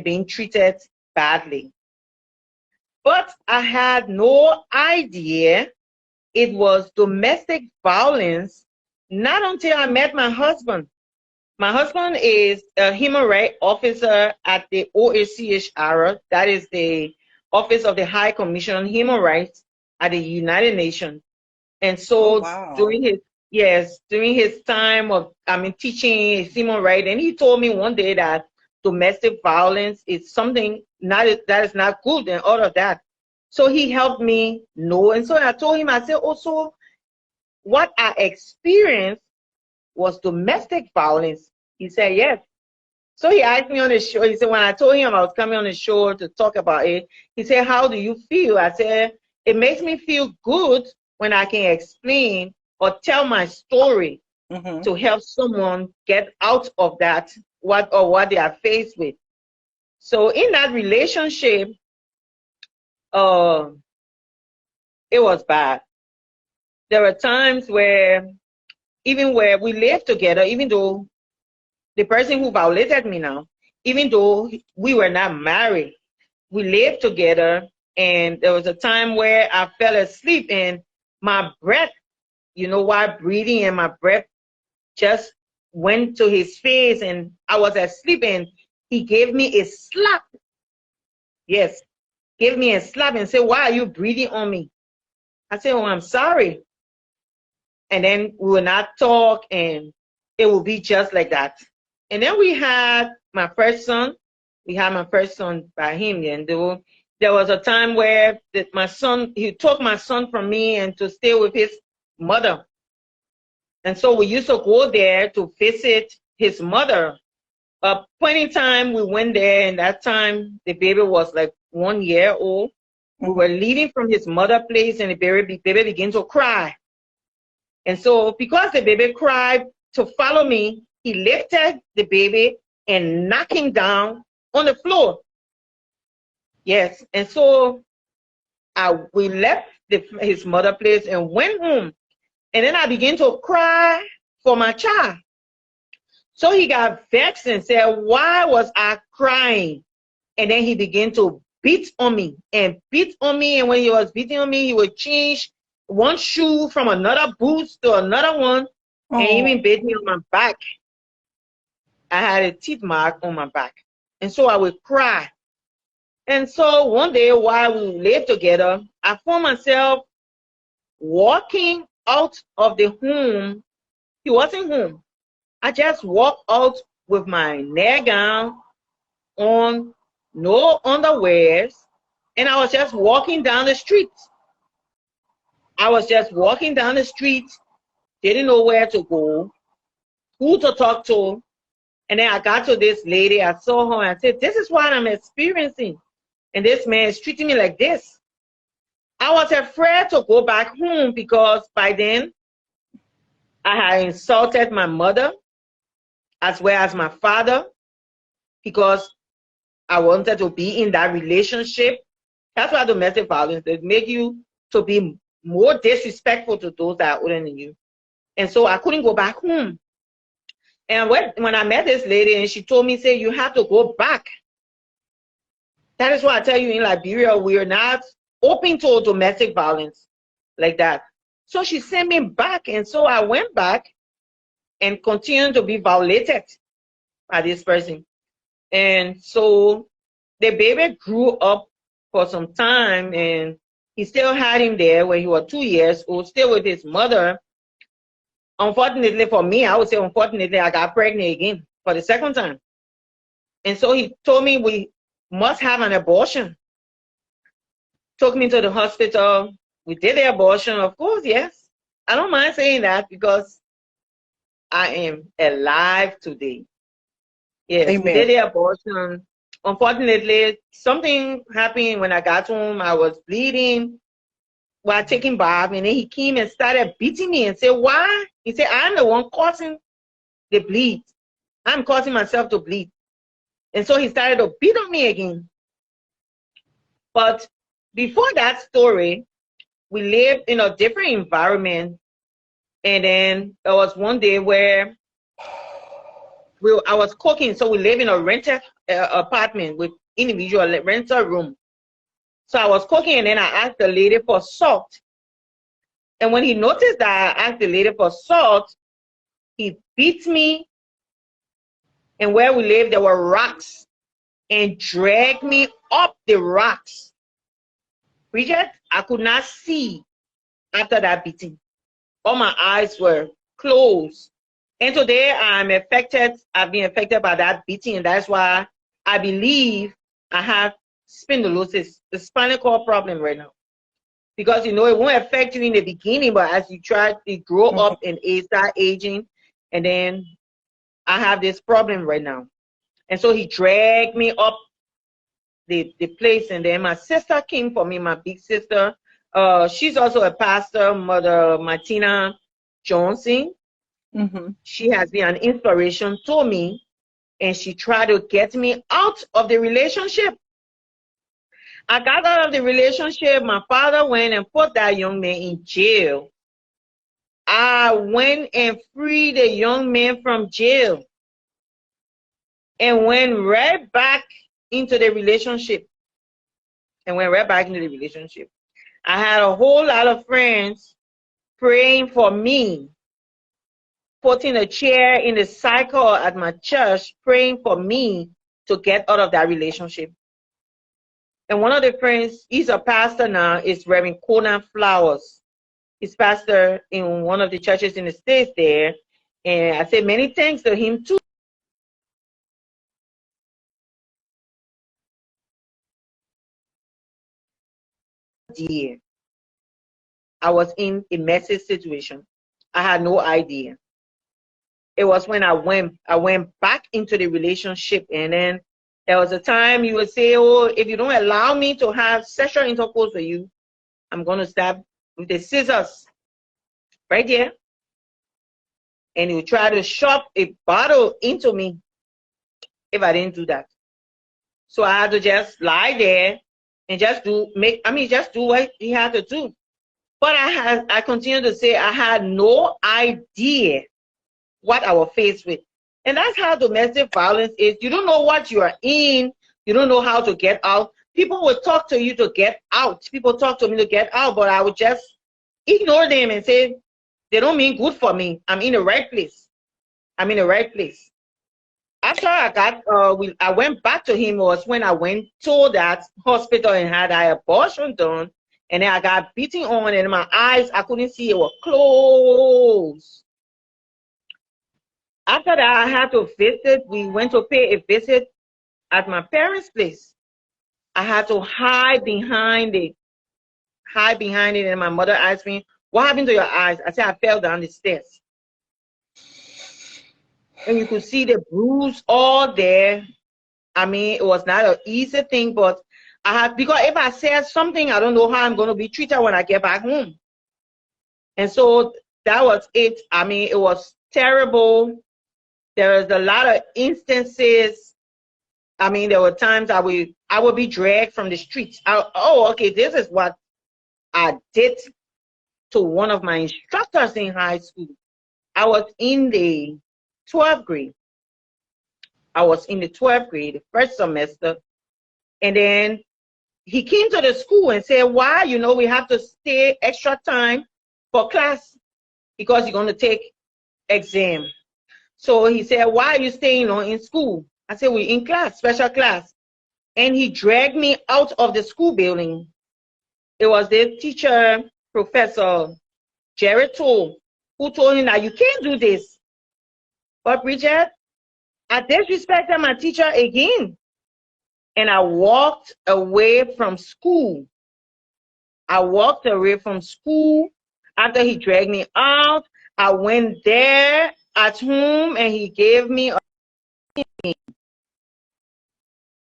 being treated badly. But I had no idea it was domestic violence, not until I met my husband. My husband is a human rights officer at the OHCHR, that is the Office of the High Commission on Human Rights at the United Nations. And so during his time of teaching human rights, and he told me one day that domestic violence is something that is not good and all of that. So he helped me know. And so I told him, I said, also, what I experienced was domestic violence. He said, yes. So he asked me on the show. He said, when I told him I was coming on the show to talk about it, he said, how do you feel? I said, it makes me feel good when I can explain or tell my story to help someone get out of that, what they are faced with. So in that relationship, it was bad. There were times where we lived together, even though the person who violated me now, even though we were not married, we lived together, and there was a time where I fell asleep and my breath, while breathing, and my breath just went to his face, and I was asleep, and he gave me a slap. Yes, gave me a slap and said, why are you breathing on me? I said, oh, I'm sorry. And then we will not talk, and it will be just like that. And then we had my first son. We had my first son by him. And there was a time where he took my son from me and to stay with his mother. And so we used to go there to visit his mother. A point in time we went there, and that time the baby was like 1 year old. We were leaving from his mother place, and the baby began to cry. And so because the baby cried to follow me, he lifted the baby and knocked him down on the floor. Yes, and so we left his mother place and went home. And then I began to cry for my child. So he got vexed and said, why was I crying? And then he began to beat on me. And when he was beating on me, he would change one shoe from another boot to another one, and even beat me on my back. I had a teeth mark on my back. And so I would cry. And so one day while we lived together, I found myself walking out of the home. He wasn't home. I just walked out with my nightgown on, no underwears, and I was just walking down the street. Didn't know where to go, who to talk to. And then I got to this lady, I saw her, and I said, this is what I'm experiencing. And this man is treating me like this. I was afraid to go back home because by then I had insulted my mother as well as my father because I wanted to be in that relationship. That's why domestic violence, they make you to be more disrespectful to those that are older than you. And so I couldn't go back home. And when I met this lady and she told me, say, you have to go back. That is why I tell you, in Liberia, we are not open to domestic violence like that. So she sent me back. And so I went back and continued to be violated by this person. And so the baby grew up for some time, and he still had him there when he was 2 years old, still with his mother. Unfortunately for me, I would say unfortunately, I got pregnant again for the second time. And so he told me we must have an abortion. Took me to the hospital. We did the abortion, of course, yes. I don't mind saying that because I am alive today. Yes, Amen. We did the abortion. Unfortunately, something happened when I got home. I was bleeding while taking bath, and then he came and started beating me and said, why? He said, I'm the one causing the bleed. I'm causing myself to bleed. And so he started to beat on me again. But before that story, we lived in a different environment. And then there was one day where I was cooking. So we live in a rented apartment with individual rental room. So I was cooking, and then I asked the lady for salt. And when he noticed that I asked the lady for salt, he beat me. And where we lived, there were rocks, and dragged me up the rocks. Bridget, I could not see after that beating. All my eyes were closed. And today I'm affected. I've been affected by that beating, and that's why I believe I have spondylosis, the spinal cord problem right now. Because you know it won't affect you in the beginning, but as you try to grow up and start aging, and then I have this problem right now. And so he dragged me up the place, and then my sister came for me, my big sister. She's also a pastor, Mother Martina Johnson. She has been an inspiration to me, and she tried to get me out of the relationship. I got out of the relationship. My father went and put that young man in jail. I went and freed the young man from jail and went right back into the relationship. I had a whole lot of friends praying for me, putting a chair in the cycle at my church, praying for me to get out of that relationship. And one of the friends, he's a pastor now, is Rev. Conan Flowers. He's pastor in one of the churches in the States there. And I say many thanks to him too. I was in a messy situation. I had no idea. It was when I went back into the relationship, and then there was a time you would say, oh, if you don't allow me to have sexual intercourse with you, I'm going to stab with the scissors right there. And you try to shove a bottle into me if I didn't do that. So I had to just lie there and just do what he had to do. But I continue to say I had no idea what I was faced with. And that's how domestic violence is. You don't know what you are in. You don't know how to get out. People would talk to you to get out. People talk to me to get out, but I would just ignore them and say, they don't mean good for me. I'm in the right place. I'm in the right place. After I went back to him was when I went to that hospital and had an abortion done. And then I got beaten on, and my eyes, I couldn't see, it was closed. After that, I had to visit. We went to pay a visit at my parents' place. I had to hide behind it. And my mother asked me, what happened to your eyes? I said, I fell down the stairs. And you could see the bruise all there. I mean, it was not an easy thing, but because if I said something, I don't know how I'm going to be treated when I get back home. And so that was it. I mean, it was terrible. There was a lot of instances. I mean, there were times I would be dragged from the streets. Okay, this is what I did to one of my instructors in high school. I was in the 12th grade. The first semester. And then he came to the school and said, why? You know, we have to stay extra time for class because you're going to take exam. So he said, why are you staying in school? I said, we're in class, special class. And he dragged me out of the school building. It was the teacher, Professor Jared Toll, who told him that you can't do this. But Bridget, I disrespected my teacher again. And I walked away from school. After he dragged me out. I went there at home and he gave me a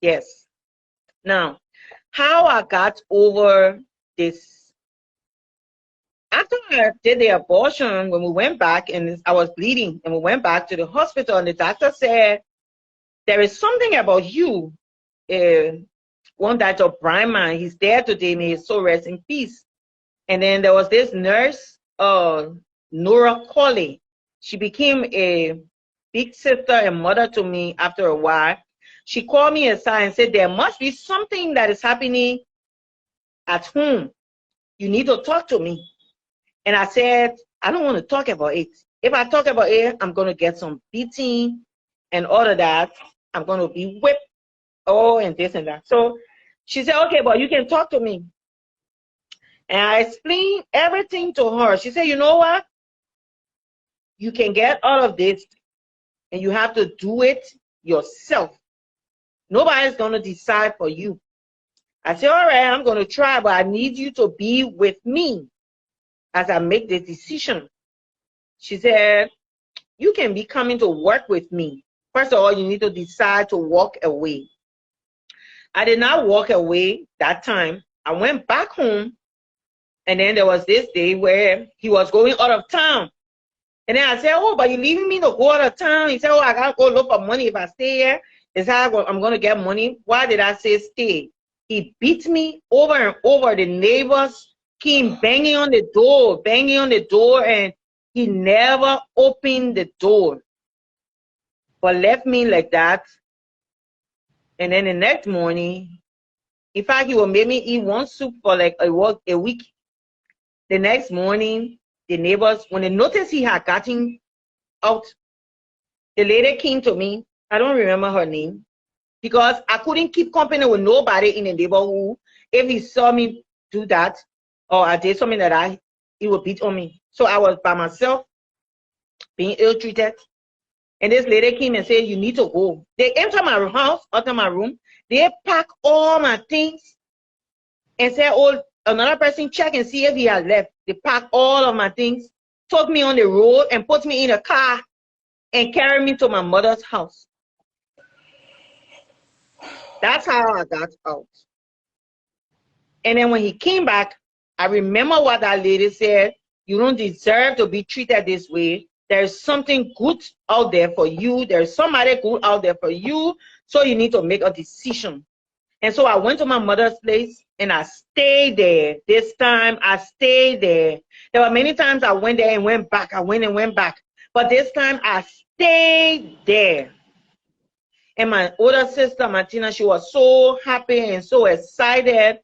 yes. Now, how I got over this. After I did the abortion, when we went back and I was bleeding and we went back to the hospital and the doctor said, there is something about you. One Dr. Bryman, he's there today, may his soul rest in peace. And then there was this nurse, Nora Colley. She became a big sister and mother to me after a while. She called me aside and said, there must be something that is happening at home. You need to talk to me. And I said, I don't want to talk about it. If I talk about it, I'm going to get some beating and all of that. I'm going to be whipped. Oh, and this and that. So she said, okay, but you can talk to me. And I explained everything to her. She said, you know what? You can get out of this, and you have to do it yourself. Nobody's going to decide for you. I said, all right, I'm going to try, but I need you to be with me as I make the decision. She said, you can be coming to work with me. First of all, you need to decide to walk away. I did not walk away that time. I went back home, and then there was this day where he was going out of town. And then I said, oh, but you're leaving me to go out of town? He said, oh, I got to go look for money. If I stay here, is how I'm going to get money. Why did I say stay? He beat me over and over. The neighbors came banging on the door, and he never opened the door, but left me like that. And then the next morning, in fact, he would make me eat one soup for like a week. The next morning, the neighbors, when they noticed he had gotten out, the lady came to me. I don't remember her name, because I couldn't keep company with nobody in the neighborhood. If he saw me do that, or I did something that he would beat on me. So I was by myself, being ill-treated. And this lady came and said, you need to go. They entered my house, out of my room. They packed all my things and said, oh, another person check and see if he had left. They packed all of my things, took me on the road and put me in a car and carried me to my mother's house. That's how I got out. And then when he came back, I remember what that lady said. You don't deserve to be treated this way. There's something good out there for you. There's somebody good out there for you. So you need to make a decision. And so I went to my mother's place and I stayed there. This time I stayed there. There were many times I went there and went back. I went and went back. But this time I stayed there. And my older sister, Martina, she was so happy and so excited.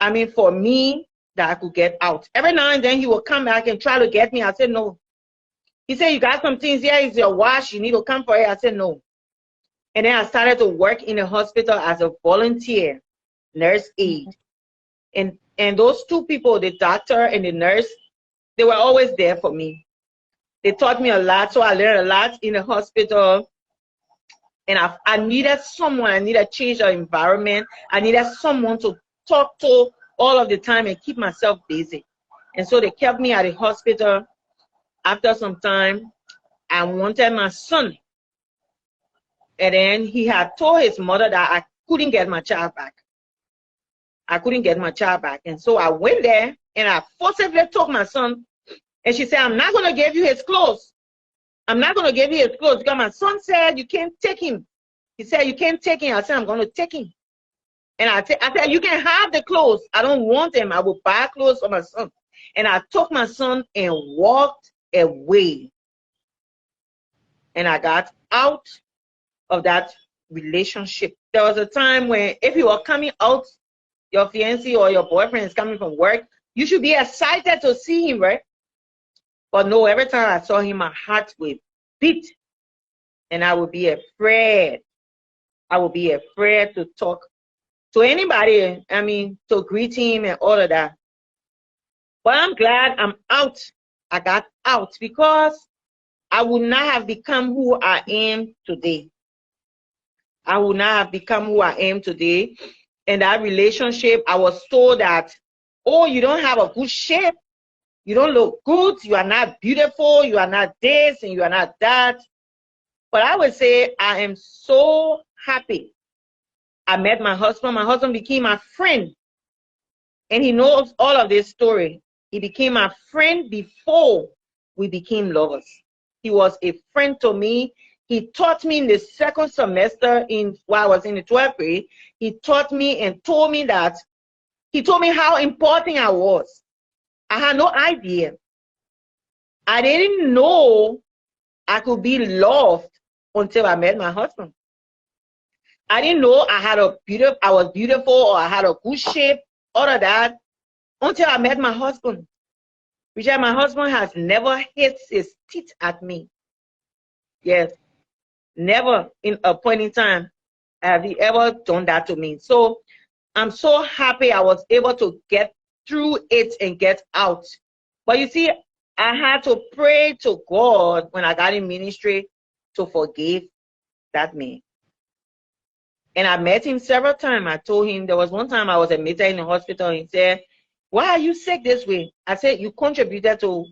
I mean, for me, that I could get out. Every now and then he would come back and try to get me. I said, no. He said, you got some things here. It's your wash. You need to come for it. I said, no. And then I started to work in the hospital as a volunteer, nurse aide. And those two people, the doctor and the nurse, they were always there for me. They taught me a lot. So I learned a lot in the hospital. And I needed someone. I needed to change the environment. I needed someone to talk to all of the time and keep myself busy. And so they kept me at the hospital. After some time, I wanted my son. And then he had told his mother that I couldn't get my child back. I couldn't get my child back. And so I went there and I forcibly took my son. And she said, I'm not going to give you his clothes. I'm not going to give you his clothes, because my son said, you can't take him. He said, you can't take him. I said, I'm going to take him. And I said, you can have the clothes. I don't want them. I will buy clothes for my son. And I took my son and walked away. And I got out of that relationship. There was a time when if you are coming out, your fiancé or your boyfriend is coming from work, you should be excited to see him, right? But no, every time I saw him, my heart would beat. And I would be afraid. I would be afraid to talk to anybody, I mean, to greet him and all of that. But I'm glad I'm out. I got out, because I would not have become who I am today. I would not have become who I am today. In that relationship, I was told that, oh, you don't have a good shape. You don't look good. You are not beautiful. You are not this and you are not that. But I would say I am so happy. I met my husband. My husband became my friend. And he knows all of this story. He became my friend before we became lovers. He was a friend to me. He taught me in the second semester while I was in the 12th grade. He taught me and told me that, he told me how important I was. I had no idea. I didn't know I could be loved until I met my husband. I didn't know I was beautiful or I had a good shape, all of that, until I met my husband. Bridget, my husband has never hit his teeth at me. Yes, never in a point in time have he ever done that to me. So I'm so happy I was able to get through it and get out. But you see, I had to pray to God when I got in ministry to forgive that man. And I met him several times. I told him, there was one time I was admitted in the hospital and he said, why are you sick this way? I said, you contributed to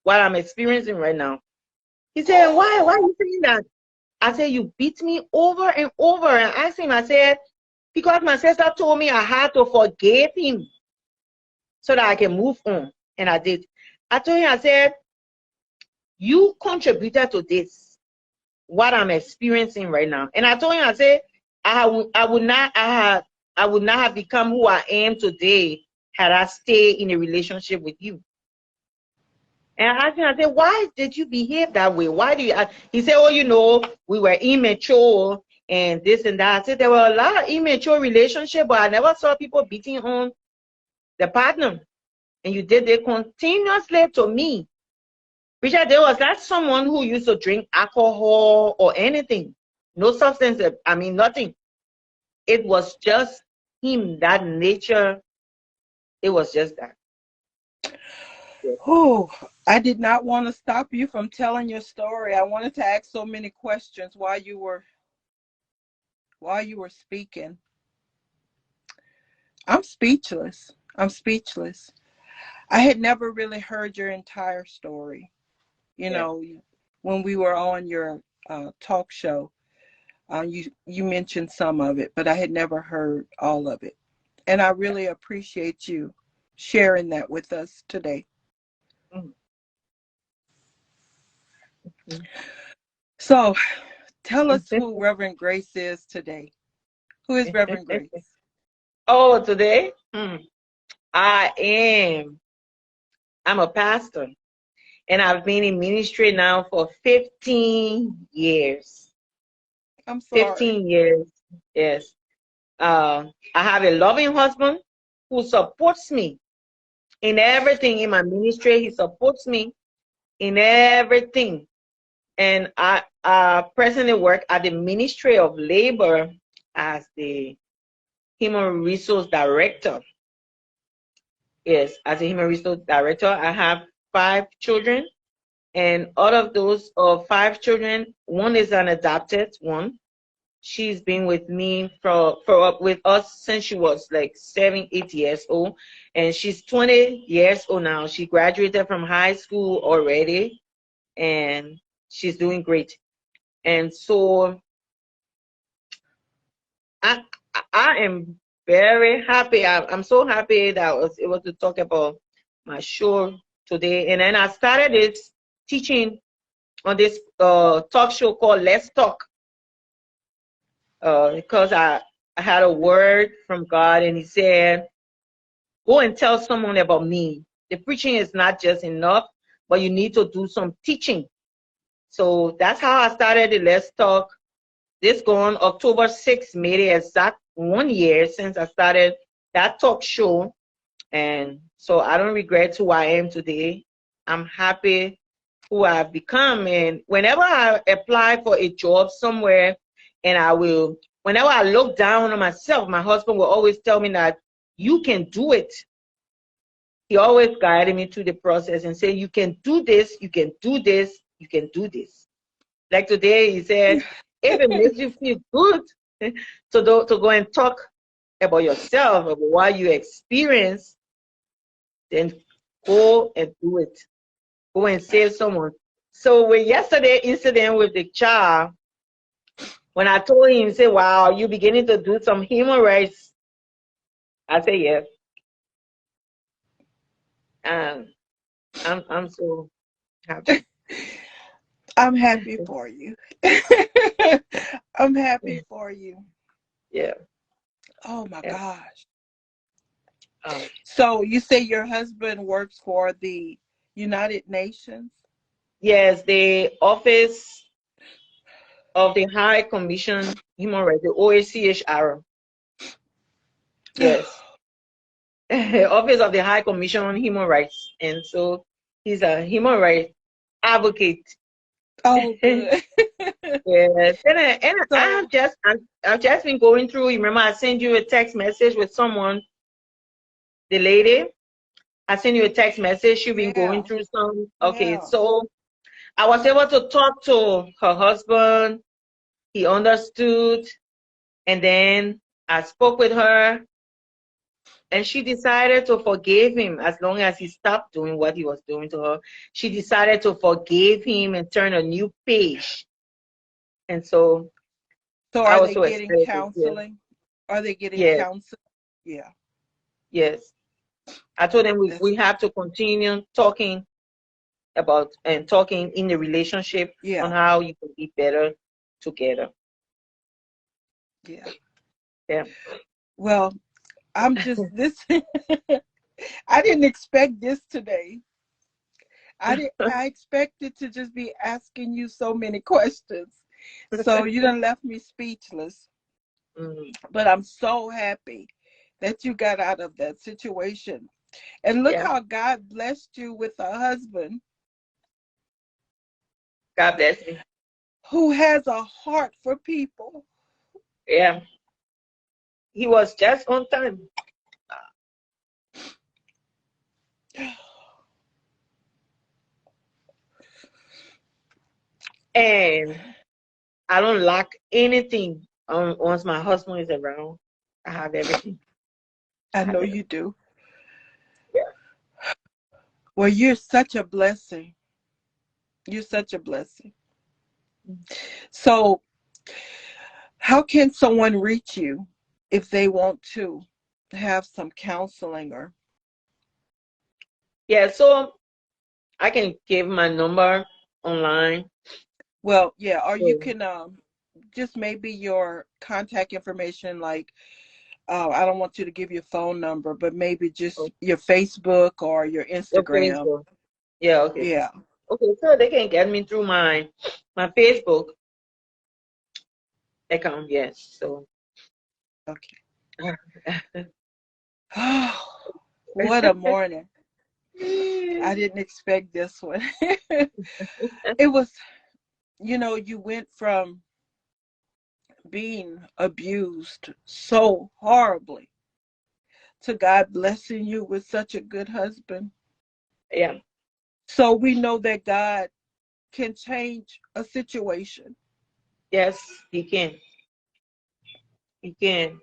what I'm experiencing right now. He said, why are you saying that? I said, you beat me over and over. And I asked him, I said, because my sister told me I had to forgive him so that I can move on. And I did. I told him, I said, you contributed to this, what I'm experiencing right now. And I told him, I said, I would not have become who I am today had I stayed in a relationship with you. And I asked him, I said, why did you behave that way? Why do you? He said, oh, you know, we were immature and this and that. I said, there were a lot of immature relationships, but I never saw people beating on the partner. And you did it continuously to me. Bridget, there was not someone who used to drink alcohol or anything. No substance, I mean, nothing. It was just him, that nature. It was just that. Oh, I did not want to stop you from telling your story. I wanted to ask so many questions while you were speaking. I'm speechless. I'm speechless. I had never really heard your entire story. You know, when we were on your talk show, you mentioned some of it, but I had never heard all of it. And I really appreciate you sharing that with us today. So tell us who Reverend Grace is today. Who is Reverend Grace? Oh, today? I'm a pastor. And I've been in ministry now for 15 years. I'm sorry. 15 years, yes. I have a loving husband who supports me in everything in my ministry. He supports me in everything. And I presently work at the Ministry of Labor as the Human Resource Director. Yes, as a Human Resource Director, I have 5 children. And out of those 5 children, one is an adopted one. She's been with me with us since she was like 7, 8 years old. And she's 20 years old now. She graduated from high school already. And she's doing great. And so I am very happy. I'm so happy that I was able to talk about my show today. And then I started this teaching on this talk show called Let's Talk, because I had a word from God, and he said, go and tell someone about me. The preaching is not just enough, but you need to do some teaching. So that's how I started the Let's Talk. This going October 6th made it exact 1 year since I started that talk show. And so I don't regret who I am today. I'm happy who I've become. And whenever I apply for a job somewhere, and whenever I look down on myself, my husband will always tell me that you can do it. He always guided me through the process and say, you can do this, you can do this, you can do this. Like today, he said, if it makes you feel good to go and talk about yourself, about what you experience, then go and do it. Go and save someone. So with yesterday incident with the child, when I told him, he said, wow, you beginning to do some human rights. I said, yes. I'm so happy. I'm happy for you. I'm happy for you. Yeah. Oh my gosh. So you say your husband works for the United Nations? Yes, the Office of the High Commission Human Rights, the OHCHR. Yes. Office of the High Commission on Human Rights. And so he's a human rights advocate. Oh, good. Yes. And So, I've just been going through. You remember I sent you a text message with someone, the lady. I sent you a text message. She's been going through some. Okay, yeah. so I was able to talk to her husband. He understood. And then I spoke with her. And she decided to forgive him as long as he stopped doing what he was doing to her. She decided to forgive him and turn a new page. And so I Are was they so getting excited. counseling? Are they getting Yes, counseling? Yeah. yes. I told them That's, we have to continue talking about and talking in the relationship on yeah. how you can be better together. Yeah. Yeah. Well, I'm just this. I didn't expect this today. I expected to just be asking you so many questions. So you done left me speechless. Mhm. But I'm so happy that you got out of that situation. And look Yeah. how God blessed you with a husband God bless me. who has a heart for people. Yeah. He was just on time. And I don't lack anything once my husband is around. I have everything. I I have know everything. you do. Yeah. Well, you're such a blessing. You're such a blessing. So, how can someone reach you if they want to have some counseling or? Yeah, so I can give my number online. Well, yeah, or you So, can just maybe your contact information, like I don't want you to give your phone number, but maybe just oh, your Facebook or your your Instagram. Facebook. Yeah, okay. Yeah. Okay, so they can get me through my Facebook account, yes. So Okay. Oh, what a morning. I didn't expect this one. It was, you went from being abused so horribly to God blessing you with such a good husband. yeah, So we know that God can change a situation. yes, he can. He can.